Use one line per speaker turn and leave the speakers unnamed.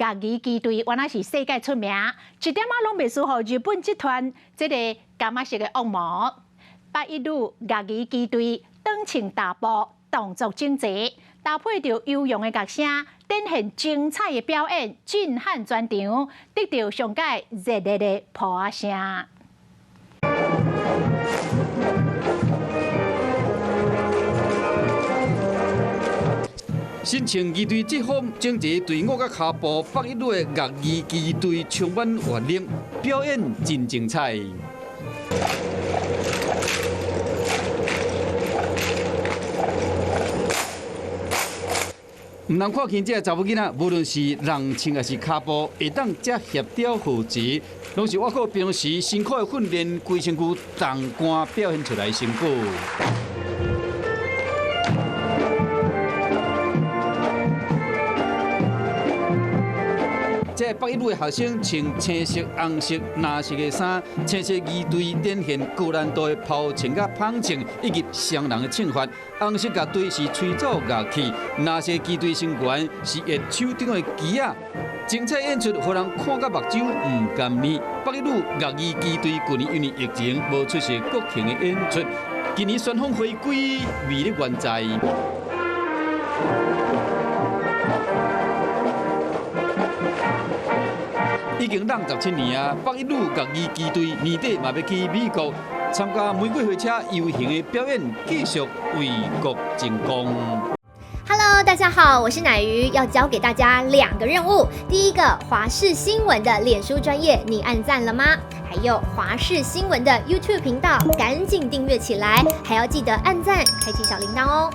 乐仪机队原来是世界出名，一点仔拢袂输互日本集团这个柑仔色的恶魔。8一路乐仪机队长穿大步，动作整齐，搭配着悠扬的乐声，展现精彩的表演，震撼全场，得到上界热烈的呼声。
新青机队这方整齐队伍甲脚步，8一路的乐仪机队充满活力，表演真精彩。唔通看见这查某囡仔，无论是人穿还是脚步，会当这协调和谐，拢是我靠平时辛苦的训练，规身躯重肝表现出来的成果。这8一路的学生穿青色、红色、蓝色的衫，青色衣队展现高难度的抛枪甲捧枪以及双人的枪法；红色乐队是吹奏乐器，蓝色机队成员是乐手顶的旗仔。精彩演出，互人看甲目睭唔甘腻。8一路乐仪机队去年因为疫情无出席国庆的演出，今年旋风回归，魅力原在。已经17年啊！8一路乐仪机队年底嘛要去美国参加玫瑰火车游行的表演，继续为国争光。
Hello， 大家好，我是乃瑜，要教给大家2个任务。第一个，华视新闻的脸书专页，你按赞了吗？还有华视新闻的 YouTube 频道，赶紧订阅起来，还要记得按赞，开启小铃铛哦。